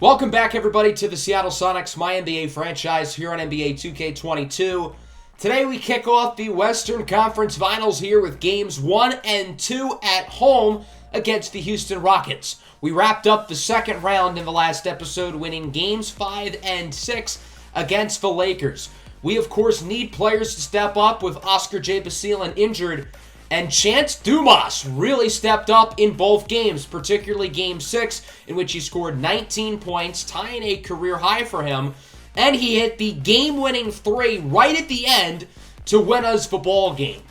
Welcome back, everybody, to the Seattle Sonics MyNBA franchise here on NBA 2K22. Today we kick off the Western Conference Finals here with games 1 and 2 at home against the Houston Rockets. We wrapped up the second round in the last episode, winning games 5 and 6 against the Lakers. We, of course, need players to step up with Oscar J. Basile injured, and Chance Dumas really stepped up in both games, particularly Game 6, in which he scored 19 points, tying a career high for him, and he hit the game-winning three right at the end to win us the ball game.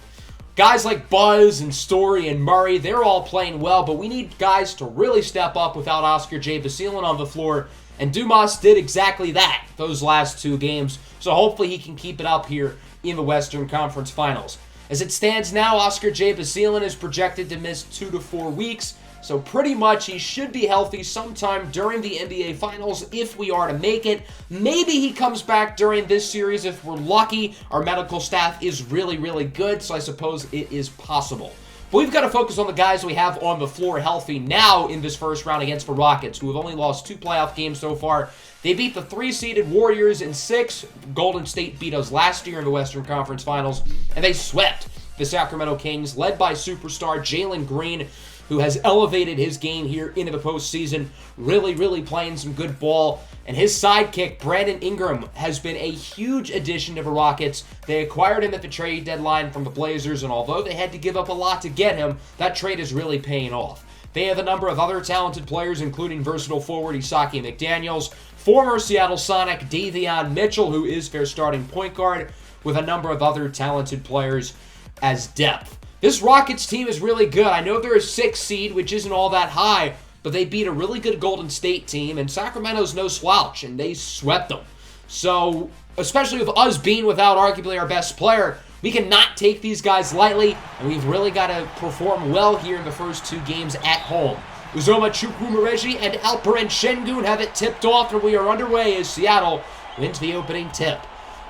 Guys like Buzz and Story and Murray, they're all playing well, but we need guys to really step up without Oscar J. Basile on the floor, and Dumas did exactly that those last two games, so hopefully he can keep it up here in the Western Conference Finals. As it stands now, Oscar J. Basile is projected to miss 2 to 4 weeks, so pretty much he should be healthy sometime during the NBA Finals if we are to make it. Maybe he comes back during this series if we're lucky. Our medical staff is really, really good, so I suppose it is possible. But we've got to focus on the guys we have on the floor healthy now in this first round against the Rockets, who have only lost 2 playoff games so far. They beat the 3-seeded Warriors in 6. Golden State beat us last year in the Western Conference Finals, and they swept the Sacramento Kings, led by superstar Jalen Green, who has elevated his game here into the postseason, really playing some good ball. And his sidekick, Brandon Ingram, has been a huge addition to the Rockets. They acquired him at the trade deadline from the Blazers, and although they had to give up a lot to get him, that trade is really paying off. They have a number of other talented players, including versatile forward Isaki McDaniels, former Seattle Sonic Davion Mitchell, who is their starting point guard, with a number of other talented players as depth. This Rockets team is really good. I know they're a 6th seed, which isn't all that high, but they beat a really good Golden State team, and Sacramento's no slouch, and they swept them. So, especially with us being without arguably our best player, we cannot take these guys lightly, and we've really got to perform well here in the first 2 games at home. Uzoma Chukwumereji and Alperen Şengün have it tipped off, and we are underway as Seattle wins the opening tip.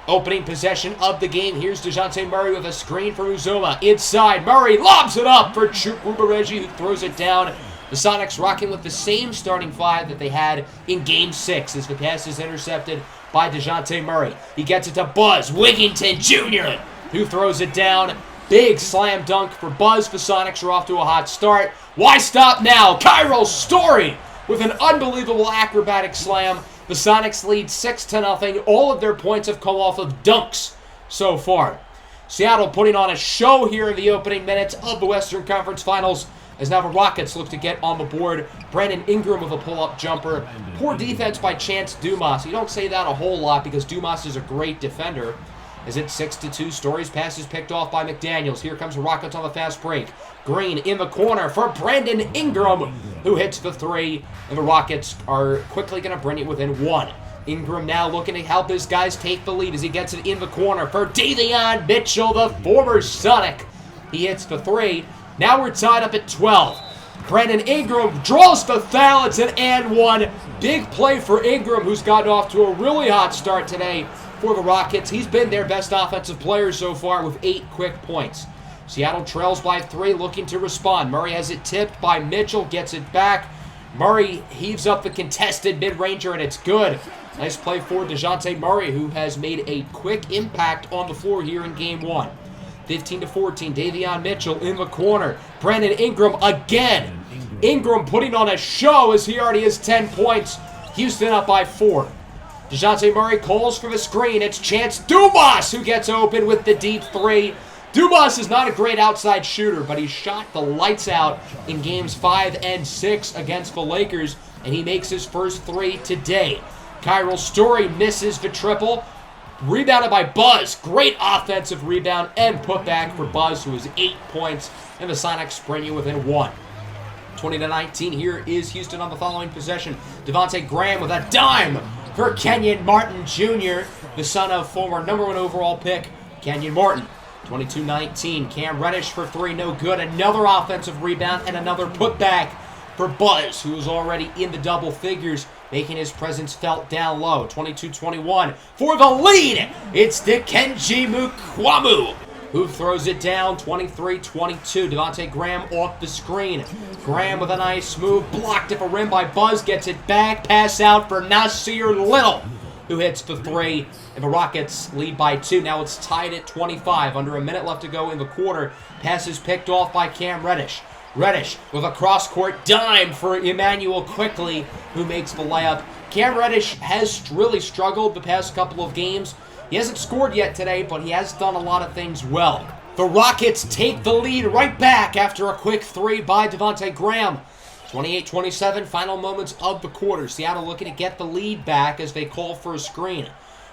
Opening possession of the game. Here's DeJounte Murray with a screen for Uzoma. Inside, Murray lobs it up for Chukwumereji, who throws it down. The Sonics rocking with the same starting 5 that they had in Game 6 as the pass is intercepted by DeJounte Murray. He gets it to Buzz Wigginton Jr., who throws it down. Big slam dunk for Buzz. The Sonics are off to a hot start. Why stop now? Cairo Story with an unbelievable acrobatic slam. The Sonics lead 6-0. All of their points have come off of dunks so far. Seattle putting on a show here in the opening minutes of the Western Conference Finals as now the Rockets look to get on the board. Brandon Ingram with a pull-up jumper. Poor defense by Chance Dumas. You don't say that a whole lot because Dumas is a great defender. As it's 6-2, Story's pass is picked off by McDaniels. Here comes the Rockets on the fast break. Green in the corner for Brandon Ingram, who hits the 3, and the Rockets are quickly going to bring it within 1. Ingram now looking to help his guys take the lead as he gets it in the corner for Davion Mitchell, the former Sonic. He hits the 3. Now we're tied up at 12. Brandon Ingram draws the foul. It's an and 1. Big play for Ingram, who's gotten off to a really hot start today for the Rockets. He's been their best offensive player so far with 8 quick points. Seattle trails by 3, looking to respond. Murray has it tipped by Mitchell, gets it back. Murray heaves up the contested mid-ranger, and it's good. Nice play for DeJounte Murray, who has made a quick impact on the floor here in Game 1. 15-14, Davion Mitchell in the corner. Brandon Ingram again. Ingram putting on a show as he already has 10 points. Houston up by 4. DeJounte Murray calls for the screen. It's Chance Dumas who gets open with the deep 3. Dumas is not a great outside shooter, but he shot the lights out in games 5 and 6 against the Lakers, and he makes his first 3 today. Cairo Story misses the triple. Rebounded by Buzz. Great offensive rebound and putback for Buzz, who has 8 points, and the Sonics bring you within 1. 20-19, here is Houston on the following possession. Devontae Graham with a dime for Kenyon Martin Jr., the son of former number 1 overall pick, Kenyon Martin. 22-19, Cam Reddish for 3, no good. Another offensive rebound and another putback for Buzz, who is already in the double figures, making his presence felt down low. 22-21 for the lead. It's Dikembe Mutombo who throws it down, 23-22. Devontae Graham off the screen. Graham with a nice move, blocked at the rim by Buzz, gets it back, pass out for Nasir Little, who hits the three, and the Rockets lead by 2. Now it's tied at 25. Under a minute left to go in the quarter. Pass is picked off by Cam Reddish. Reddish with a cross-court dime for Emmanuel Quickly, who makes the layup. Cam Reddish has really struggled the past couple of games. He hasn't scored yet today, but he has done a lot of things well. The Rockets take the lead right back after a quick three by Devontae Graham. 28-27, final moments of the quarter. Seattle looking to get the lead back as they call for a screen.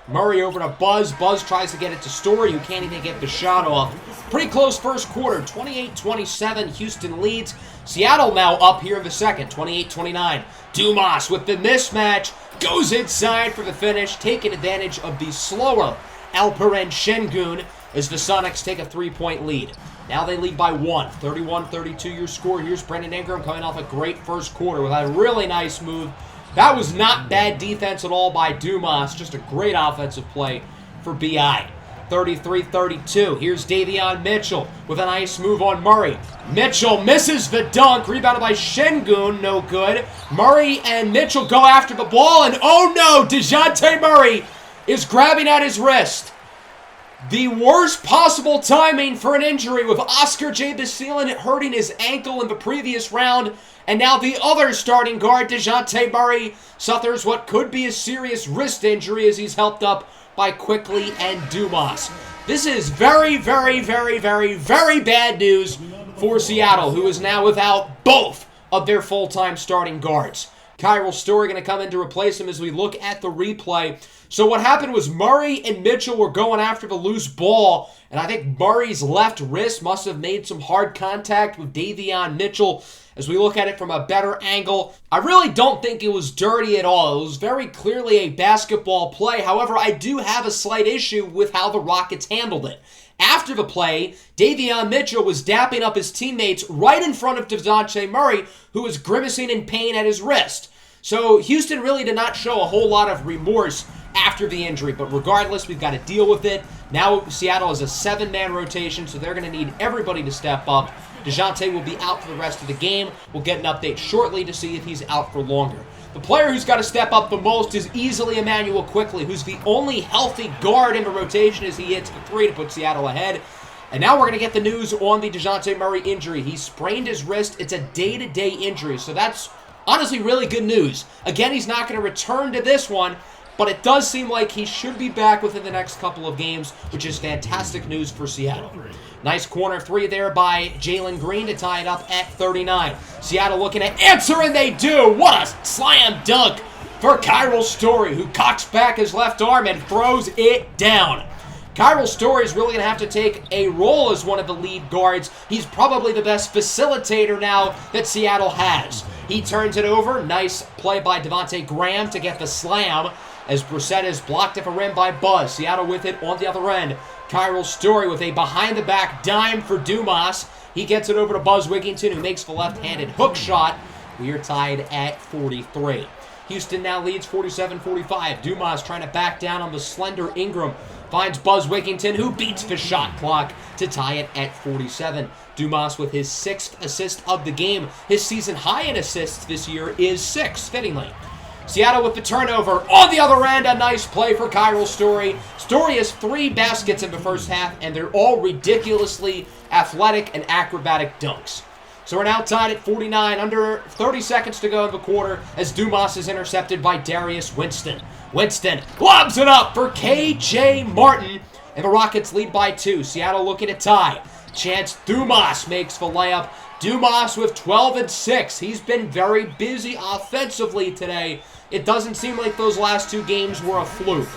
Murray over to Buzz. Buzz tries to get it to Story, who can't even get the shot off. Pretty close first quarter, 28-27, Houston leads. Seattle now up here in the second, 28-29. Dumas with the mismatch, goes inside for the finish, taking advantage of the slower Alperen Şengün as the Sonics take a 3-point lead. Now they lead by 1, 31-32 your score. Here's Brandon Ingram coming off a great first quarter with a really nice move. That was not bad defense at all by Dumas, just a great offensive play for BI. 33-32. Here's Davion Mitchell with a nice move on Murray. Mitchell misses the dunk, rebounded by Şengün, no good. Murray and Mitchell go after the ball, and oh no, DeJounte Murray is grabbing at his wrist. The worst possible timing for an injury, with Oscar J. Basile hurting his ankle in the previous round, and now the other starting guard, DeJounte Murray, suffers what could be a serious wrist injury as he's helped up by Quickly and Dumas. This is very, very, very, very, very bad news for Seattle, who is now without both of their full-time starting guards. Kyril Story going to come in to replace him as we look at the replay. So what happened was Murray and Mitchell were going after the loose ball, and I think Murray's left wrist must have made some hard contact with Davion Mitchell. As we look at it from a better angle, I really don't think it was dirty at all. It was very clearly a basketball play. However, I do have a slight issue with how the Rockets handled it. After the play, Davion Mitchell was dapping up his teammates right in front of DeJounte Murray, who was grimacing in pain at his wrist. So Houston really did not show a whole lot of remorse after the injury, but regardless, we've got to deal with it. Now Seattle is a 7-man rotation, so they're going to need everybody to step up. DeJounte will be out for the rest of the game. We'll get an update shortly to see if he's out for longer. The player who's got to step up the most is easily Emmanuel Quickly, who's the only healthy guard in the rotation as he hits the three to put Seattle ahead. And now we're going to get the news on the DeJounte Murray injury. He sprained his wrist. It's a day-to-day injury, so that's honestly really good news. Again, he's not going to return to this one, but it does seem like he should be back within the next couple of games, which is fantastic news for Seattle. Nice corner three there by Jalen Green to tie it up at 39. Seattle looking to answer, and they do. What a slam dunk for Kyril Story, who cocks back his left arm and throws it down. Kyril Story is really going to have to take a role as one of the lead guards. He's probably the best facilitator now that Seattle has. He turns it over. Nice play by Devontae Graham to get the slam as Brissett is blocked at the rim by Buzz. Seattle with it on the other end. Kyril Story with a behind-the-back dime for Dumas. He gets it over to Buzz Wigginton, who makes the left-handed hook shot. We are tied at 43. Houston now leads 47-45. Dumas trying to back down on the slender Ingram. Finds Buzz Wigginton, who beats the shot clock to tie it at 47. Dumas with his 6th assist of the game. His season high in assists this year is 6, fittingly. Seattle with the turnover. On the other end, a nice play for Kyril Story. Story has 3 baskets in the first half, and they're all ridiculously athletic and acrobatic dunks. So we're now tied at 49, under 30 seconds to go in the quarter, as Dumas is intercepted by Darius Winston. Winston lobs it up for K.J. Martin, and the Rockets lead by 2. Seattle looking to tie. Chance Dumas makes the layup. Dumas with 12 and 6. He's been very busy offensively today. It doesn't seem like those last 2 games were a fluke.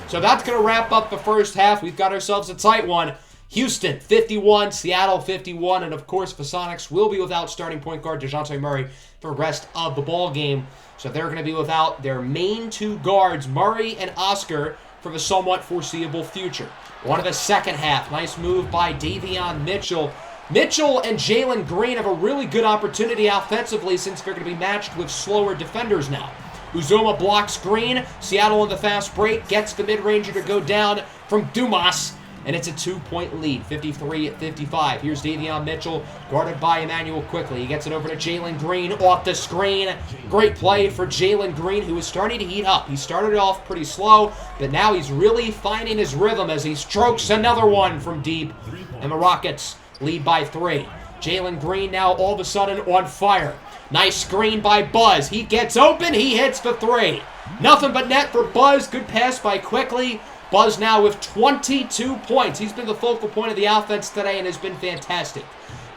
So that's going to wrap up the first half. We've got ourselves a tight one. Houston 51, Seattle 51, and of course the Sonics will be without starting point guard DeJounte Murray for the rest of the ball game. So they're going to be without their main 2 guards, Murray and Oscar, for the somewhat foreseeable future. One of the second half, nice move by Davion Mitchell. Mitchell and Jalen Green have a really good opportunity offensively since they're going to be matched with slower defenders now. Uzoma blocks Green. Seattle on the fast break gets the mid-ranger to go down from Dumas. and it's a 2-point lead, 53-55. Here's Davion Mitchell, guarded by Emmanuel quickly. He gets it over to Jalen Green off the screen. Great play for Jalen Green, who is starting to heat up. He started off pretty slow, but now he's really finding his rhythm as he strokes another one from deep, and the Rockets lead by 3. Jalen Green now all of a sudden on fire. Nice screen by Buzz. He gets open. He hits the 3. Nothing but net for Buzz. Good pass by Quickly. Buzz now with 22 points. He's been the focal point of the offense today and has been fantastic.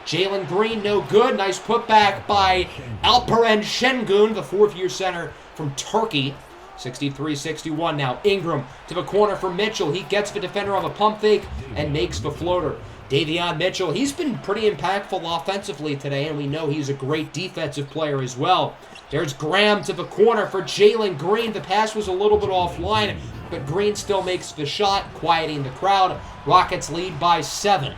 Jalen Green, no good. Nice putback by Alperen Şengün, the fourth-year center from Turkey. 63-61 now. Ingram to the corner for Mitchell. He gets the defender on the pump fake and makes the floater. Davion Mitchell, he's been pretty impactful offensively today, and we know he's a great defensive player as well. There's Graham to the corner for Jalen Green. The pass was a little bit offline, but Green still makes the shot, quieting the crowd. Rockets lead by 7.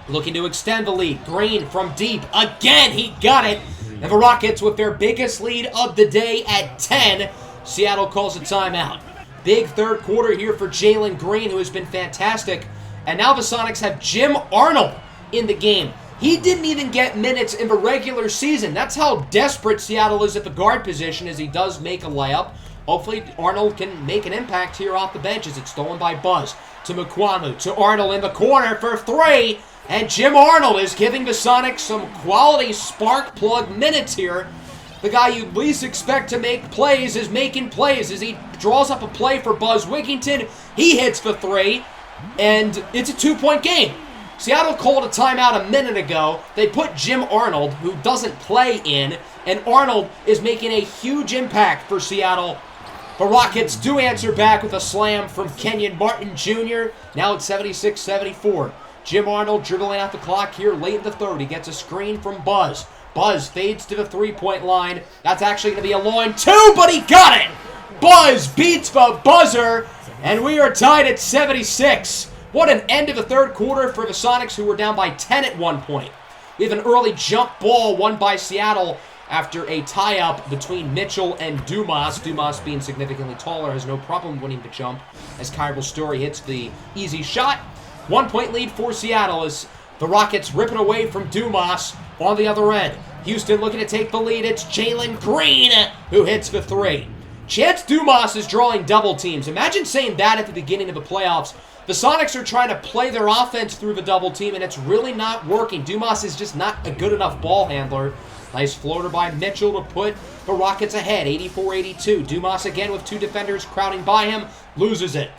Looking to extend the lead. Green from deep. Again, he got it. And the Rockets with their biggest lead of the day at 10. Seattle calls a timeout. Big third quarter here for Jalen Green, who has been fantastic. And now the Sonics have Jim Arnold in the game. He didn't even get minutes in the regular season. That's how desperate Seattle is at the guard position, as he does make a layup. Hopefully Arnold can make an impact here off the bench as it's stolen by Buzz. To Mukwanu, to Arnold in the corner for 3. And Jim Arnold is giving the Sonics some quality spark plug minutes here. The guy you least expect to make plays is making plays as he draws up a play for Buzz Wigginton. He hits the 3. And it's a 2-point game. Seattle called a timeout a minute ago. They put Jim Arnold, who doesn't play, in, and Arnold is making a huge impact for Seattle. The Rockets do answer back with a slam from Kenyon Martin Jr. Now it's 76-74. Jim Arnold dribbling out the clock here late in the third. He gets a screen from Buzz. Buzz fades to the 3-point line. That's actually going to be a long 2, but he got it! Buzz beats the buzzer. And we are tied at 76. What an end of the third quarter for the Sonics, who were down by 10 at one point. We have an early jump ball won by Seattle after a tie-up between Mitchell and Dumas. Dumas, being significantly taller, has no problem winning the jump as Kyril Story hits the easy shot. 1-point lead for Seattle as the Rockets rip it away from Dumas on the other end. Houston looking to take the lead. It's Jalen Green who hits the 3. Chance Dumas is drawing double teams. Imagine saying that at the beginning of the playoffs. The Sonics are trying to play their offense through the double team, and it's really not working. Dumas is just not a good enough ball handler. Nice floater by Mitchell to put the Rockets ahead, 84-82. Dumas again with 2 defenders crowding by him, loses it.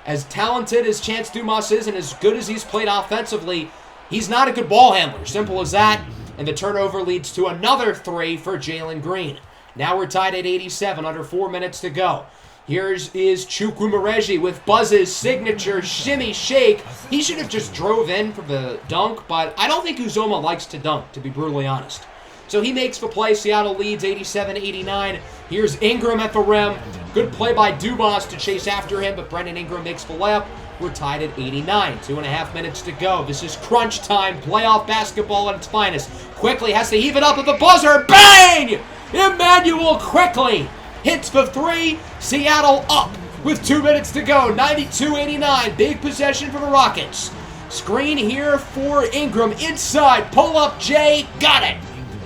As talented as Chance Dumas is and as good as he's played offensively, he's not a good ball handler. Simple as that. And the turnover leads to another 3 for Jalen Green. Now we're tied at 87, under 4 minutes to go. Here's Chukwumereji with Buzz's signature shimmy shake. He should have just drove in for the dunk, but I don't think Uzoma likes to dunk, to be brutally honest. So he makes the play. Seattle leads 87-89. Here's Ingram at the rim. Good play by Dumas to chase after him, but Brandon Ingram makes the layup. We're tied at 89. 2.5 minutes to go. This is crunch time. Playoff basketball at its finest. Quickly has to heave it up at the buzzer. Bang! Emmanuel Quickly hits the 3. Seattle up with 2 minutes to go. 92-89. Big possession for the Rockets. Screen here for Ingram. Inside. Pull up Jay. Got it.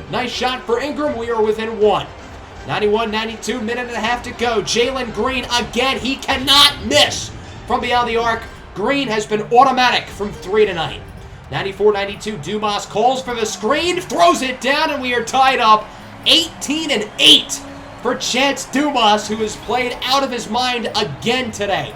Nice shot for Ingram. We are within 1. 91-92. Minute and a half to go. Jalen Green again. He cannot miss from beyond the arc. Green has been automatic from 3 tonight. 94-92. Dumas calls for the screen. Throws it down, and we are tied up. 18-8 for Chance Dumas, who has played out of his mind again today.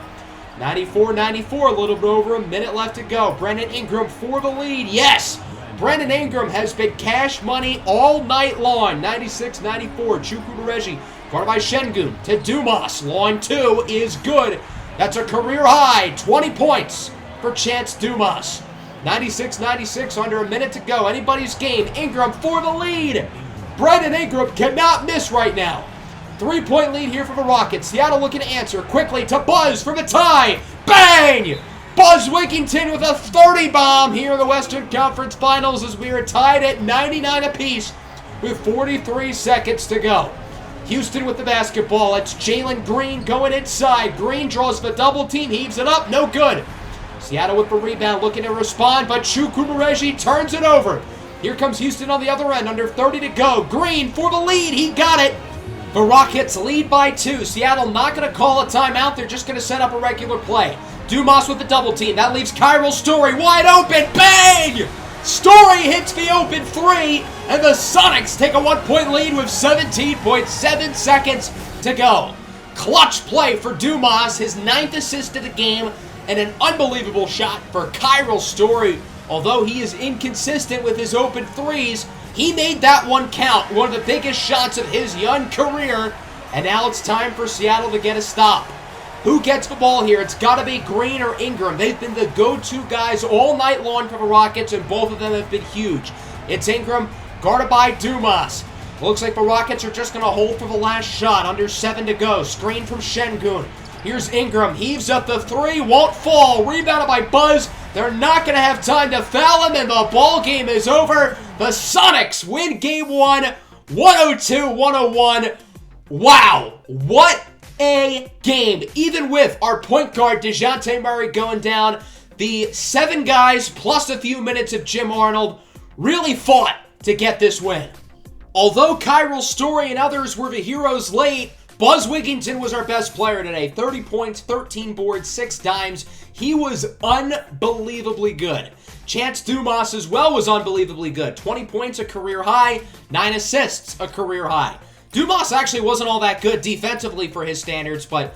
94-94, a little bit over a minute left to go. Brandon Ingram for the lead. Yes, Brandon Ingram has been cash money all night long. 96-94, Chukwumereji, guarded by Şengün to Dumas. Line 2 is good. That's a career high, 20 points for Chance Dumas. 96-96, under a minute to go. Anybody's game. Ingram for the lead. Brandon Ingram cannot miss right now. 3-point lead here for the Rockets. Seattle looking to answer quickly to Buzz for the tie. Bang! Buzz Wigginton with a 30 bomb here in the Western Conference Finals as we are tied at 99 apiece with 43 seconds to go. Houston with the basketball. It's Jalen Green going inside. Green draws the double team, heaves it up, no good. Seattle with the rebound, looking to respond, but Chukwuemeka turns it over. Here comes Houston on the other end, under 30 to go. Green for the lead, he got it. The Rockets lead by 2. Seattle not going to call a timeout, they're just going to set up a regular play. Dumas with the double team, that leaves Kyril Story wide open, bang! Story hits the open 3, and the Sonics take a 1-point lead with 17.7 seconds to go. Clutch play for Dumas, his 9th assist of the game, and an unbelievable shot for Kyril Story. Although he is inconsistent with his open threes, he made that one count, one of the biggest shots of his young career, and now it's time for Seattle to get a stop. Who gets the ball here? It's got to be Green or Ingram. They've been the go-to guys all night long for the Rockets, and both of them have been huge. It's Ingram, guarded by Dumas. Looks like the Rockets are just going to hold for the last shot. Under 7 to go. Screen from Şengün. Here's Ingram. Heaves up the 3. Won't fall. Rebounded by Buzz. They're not going to have time to foul him, and the ball game is over. The Sonics win Game 1, 102-101. Wow. What a game. Even with our point guard, DeJounte Murray, going down, the 7 guys plus a few minutes of Jim Arnold really fought to get this win. Although Kyril Story and others were the heroes late, Buzz Wigginton was our best player today. 30 points, 13 boards, 6 dimes. He was unbelievably good. Chance Dumas as well was unbelievably good. 20 points, a career high. 9 assists, a career high. Dumas actually wasn't all that good defensively for his standards, but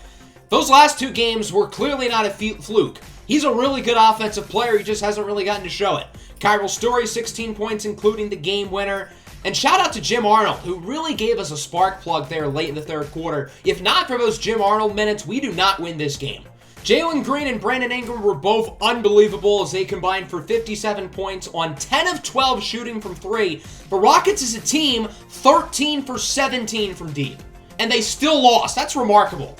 those last 2 games were clearly not a fluke. He's a really good offensive player. He just hasn't really gotten to show it. Kyril Story, 16 points, including the game winner. And shout out to Jim Arnold, who really gave us a spark plug there late in the third quarter. If not for those Jim Arnold minutes, we do not win this game. Jalen Green and Brandon Ingram were both unbelievable as they combined for 57 points on 10 of 12 shooting from 3. The Rockets as a team, 13 for 17 from deep. And they still lost. That's remarkable.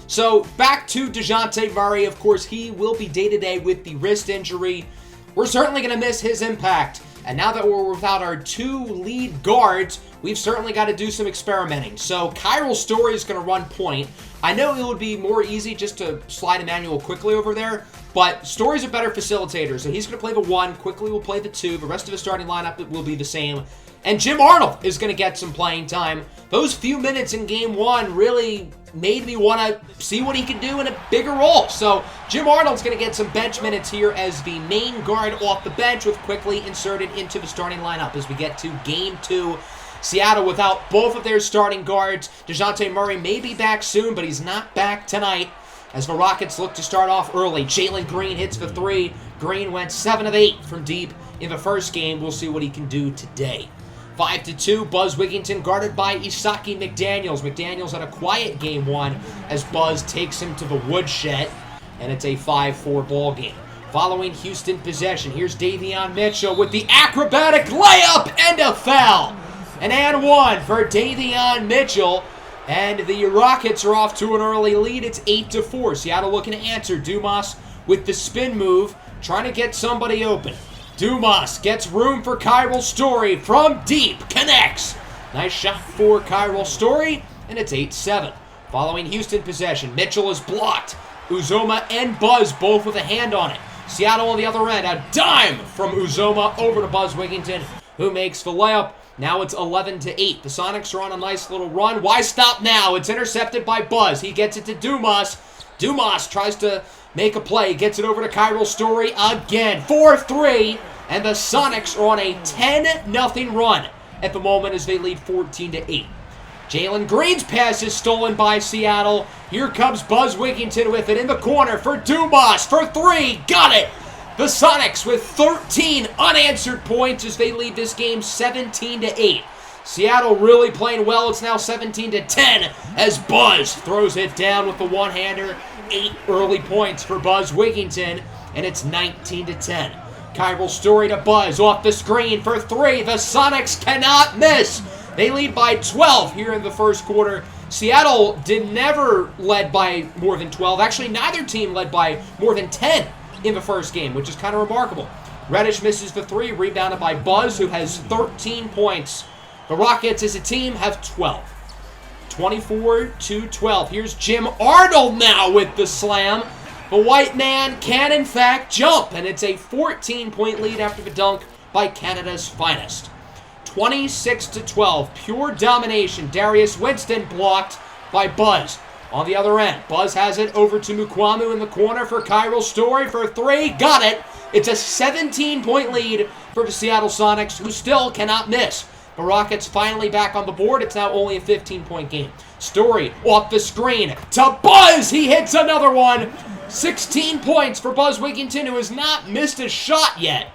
So back to DeJounte Murray. Of course, he will be day-to-day with the wrist injury. We're certainly going to miss his impact. And now that we're without our 2 lead guards, we've certainly got to do some experimenting. So Kyril Story is going to run point. I know it would be more easy just to slide Emmanuel Quickly over there, but Story's a better facilitator, so he's going to play the 1, Quickly will play the 2, the rest of his starting lineup will be the same. And Jim Arnold is going to get some playing time. Those few minutes in Game 1 really made me want to see what he can do in a bigger role. So Jim Arnold's going to get some bench minutes here as the main guard off the bench, with Quickly inserted into the starting lineup as we get to Game 2. Seattle without both of their starting guards. DeJounte Murray may be back soon, but he's not back tonight as the Rockets look to start off early. Jalen Green hits the 3. Green went 7 of 8 from deep in the first game. We'll see what he can do today. 5-2, Buzz Wigginton guarded by Isaki McDaniels. McDaniels had a quiet Game 1 as Buzz takes him to the woodshed, and it's a 5-4 ball game. Following Houston possession, here's Davion Mitchell with the acrobatic layup and a foul. An and 1 for Davion Mitchell, and the Rockets are off to an early lead. It's 8-4. Seattle looking to answer. Dumas with the spin move, trying to get somebody open. Dumas gets room for Kyril Story from deep, connects. Nice shot for Kyril Story, and it's 8-7. Following Houston possession, Mitchell is blocked. Uzoma and Buzz both with a hand on it. Seattle on the other end, a dime from Uzoma over to Buzz Wigginton, who makes the layup. Now it's 11-8. The Sonics are on a nice little run. Why stop now? It's intercepted by Buzz. He gets it to Dumas. Dumas tries to make a play, gets it over to Kyril Story again. 4-3, and the Sonics are on a 10-0 run at the moment as they lead 14-8. Jalen Green's pass is stolen by Seattle. Here comes Buzz Wigginton with it in the corner for Dumas for 3. Got it! The Sonics with 13 unanswered points as they lead this game 17-8. Seattle really playing well. It's now 17-10 as Buzz throws it down with the one-hander. 8 early points for Buzz Wigginton, and it's 19-10. Kyril Story to Buzz off the screen for 3. The Sonics cannot miss. They lead by 12 here in the first quarter. Seattle never led by more than 12. Actually, neither team led by more than 10 in the first game, which is kind of remarkable. Reddish misses the 3, rebounded by Buzz, who has 13 points. The Rockets as a team have 12. 24-12. Here's Jim Arnold now with the slam. The white man can, in fact, jump, and it's a 14-point lead after the dunk by Canada's finest. 26-12, pure domination. Darius Winston blocked by Buzz. On the other end, Buzz has it over to Mukuamu in the corner for Kyril Story for three. Got it. It's a 17-point lead for the Seattle Sonics, who still cannot miss. The Rockets finally back on the board. It's now only a 15-point game. Story off the screen to Buzz. He hits another one. 16 points for Buzz Wigginton, who has not missed a shot yet.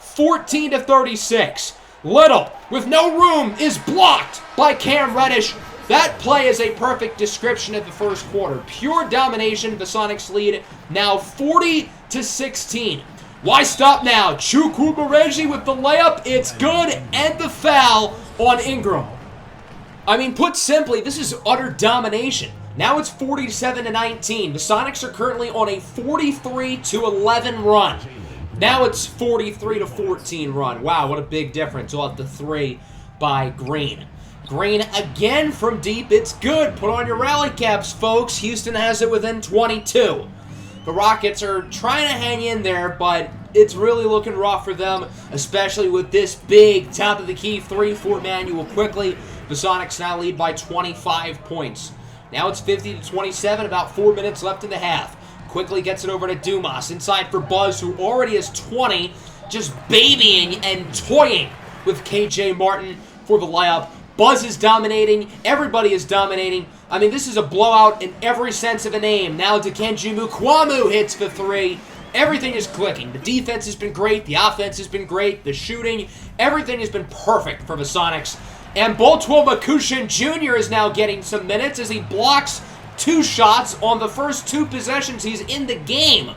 14-36. Little, with no room, is blocked by Cam Reddish. That play is a perfect description of the first quarter. Pure domination. The Sonics lead now 40-16. Why stop now? Chukwuemeka with the layup. It's good. And the foul on Ingram. I mean, put simply, this is utter domination. Now it's 47-19. The Sonics are currently on a 43-11 run. Now it's 43-14 run. Wow, what a big difference off the three by Green. Green again from deep. It's good. Put on your rally caps, folks. Houston has it within 22. The Rockets are trying to hang in there, but it's really looking rough for them, especially with this big top-of-the-key three for Manuel Quickly. The Sonics now lead by 25 points. Now it's 50-27, about 4 minutes left in the half. Quickly gets it over to Dumas. Inside for Buzz, who already has 20, just babying and toying with KJ Martin for the layup. Buzz is dominating. Everybody is dominating. I mean, this is a blowout in every sense of a name. Now Dikembe Mukuamu hits the three. Everything is clicking. The defense has been great. The offense has been great. The shooting, everything has been perfect for the Sonics. And Boltwell McCutcheon Jr. is now getting some minutes as he blocks 2 shots on the first 2 possessions he's in the game.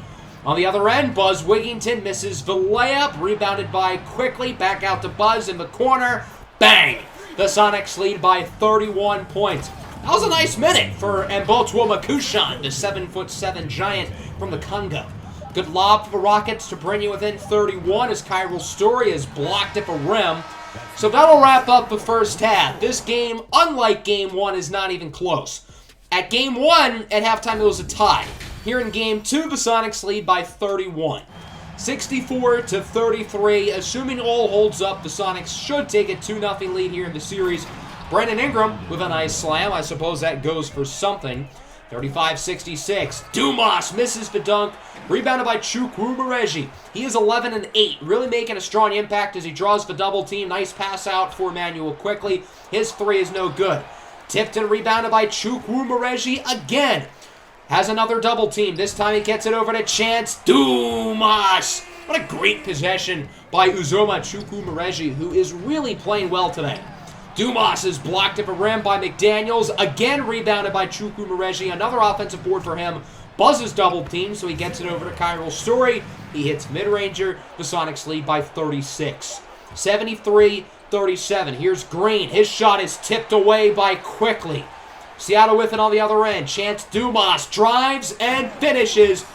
On the other end, Buzz Wigginton misses the layup. Rebounded by Quickly. Back out to Buzz in the corner. Bang! The Sonics lead by 31 points. That was a nice minute for Boltwell McCutcheon, the 7'7" giant from the Congo. Good lob for the Rockets to bring you within 31 as Kyril Story is blocked at the rim. So that'll wrap up the first half. This game, unlike Game 1, is not even close. At Game 1, at halftime, it was a tie. Here in Game 2, the Sonics lead by 31. 64-33. Assuming all holds up, the Sonics should take a 2-0 lead here in the series. Brandon Ingram with a nice slam. I suppose that goes for something. 35-66. Dumas misses the dunk. Rebounded by Chukwuemeka. He is 11-8. Really making a strong impact as he draws the double team. Nice pass out for Manuel Quickly. His three is no good. Tipped and rebounded by Chukwuemeka again. Has another double team. This time he gets it over to Chance Dumas. What a great possession by Uzoma Chukwuemeka, who is really playing well today. Dumas is blocked at the rim by McDaniels. Again rebounded by Chukwuemeka. Another offensive board for him. Buzz is double teamed, so he gets it over to Kyril Story. He hits mid-ranger. The Sonics lead by 36. 73-37. Here's Green. His shot is tipped away by Quickly. Seattle with it on the other end. Chance Dumas drives and finishes.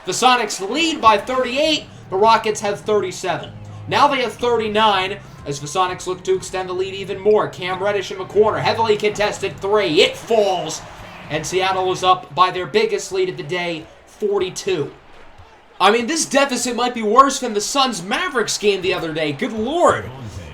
The Sonics lead by 38. The Rockets have 37. Now they have 39 as the Sonics look to extend the lead even more. Cam Reddish in the corner. Heavily contested three. It falls. And Seattle is up by their biggest lead of the day, 42. I mean, this deficit might be worse than the Suns-Mavericks game the other day. Good Lord.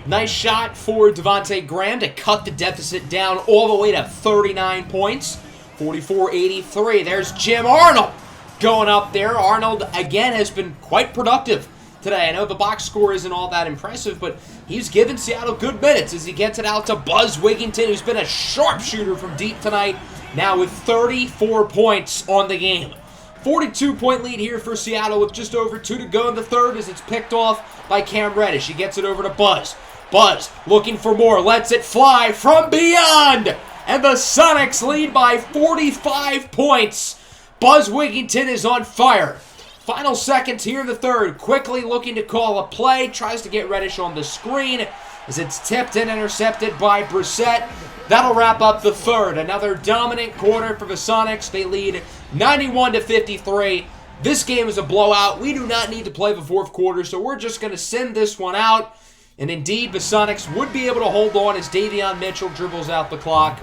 Nice shot for Devontae Graham to cut the deficit down all the way to 39 points. 44-83. There's Jim Arnold going up there. Arnold, again, has been quite productive today. I know the box score isn't all that impressive, but he's given Seattle good minutes as he gets it out to Buzz Wigginton, who's been a sharpshooter from deep tonight, now with 34 points on the game. 42-point lead here for Seattle with just over 2 to go in the third as it's picked off by Cam Reddish. He gets it over to Buzz. Buzz looking for more, lets it fly from beyond, and the Sonics lead by 45 points. Buzz Wigginton is on fire. Final seconds here in the third. Quickly looking to call a play, tries to get Reddish on the screen as it's tipped and intercepted by Brissett. That'll wrap up the third. Another dominant quarter for the Sonics. They lead 91-53. This game is a blowout. We do not need to play the fourth quarter, so we're just going to send this one out. And indeed, the Sonics would be able to hold on as Davion Mitchell dribbles out the clock.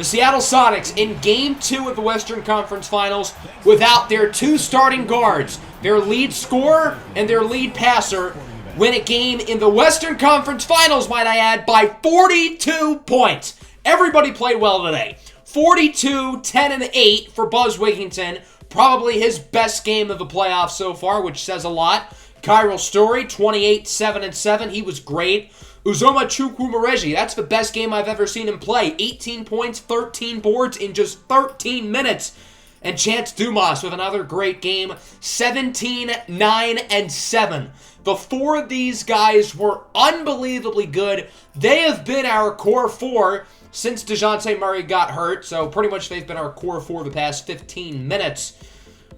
The Seattle Sonics in Game 2 of the Western Conference Finals without their two starting guards, their lead scorer and their lead passer, win a game in the Western Conference Finals, might I add, by 42 points. Everybody played well today. 42, 10, and 8 for Buzz Wigginton. Probably his best game of the playoffs so far, which says a lot. Kyril Story, 28, 7, and 7. He was great. Uzoma Chukwumereji, that's the best game I've ever seen him play. 18 points, 13 boards in just 13 minutes. And Chance Dumas with another great game, 17, 9, and 7. The four of these guys were unbelievably good. They have been our core four since DeJounte Murray got hurt, so pretty much they've been our core four the past 15 minutes.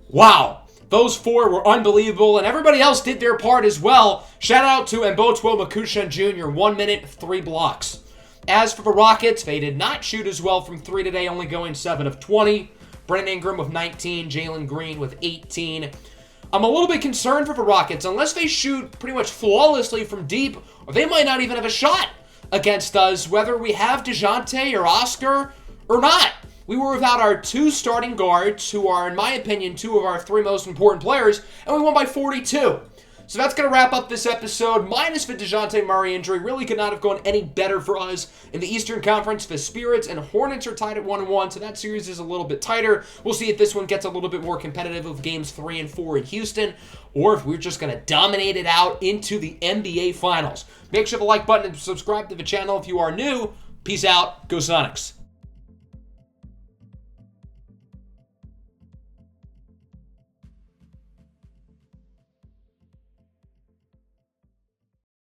Wow, those four were unbelievable, and everybody else did their part as well. Shout out to Mbotwo Makushan Jr., 1 minute, 3 blocks. As for the Rockets, they did not shoot as well from 3 today, only going 7 of 20. Brandon Ingram with 19, Jalen Green with 18. I'm a little bit concerned for the Rockets. Unless they shoot pretty much flawlessly from deep, or they might not even have a shot against us, whether we have DeJounte or Oscar or not. We were without our two starting guards, who are, in my opinion, two of our three most important players, and we won by 42. So that's going to wrap up this episode. Minus the DeJounte Murray injury, really could not have gone any better for us. In the Eastern Conference, the Spirits and Hornets are tied at 1-1, so that series is a little bit tighter. We'll see if this one gets a little bit more competitive with games 3 and 4 in Houston, or if we're just going to dominate it out into the NBA Finals. Make sure to like button and subscribe to the channel if you are new. Peace out. Go Sonics.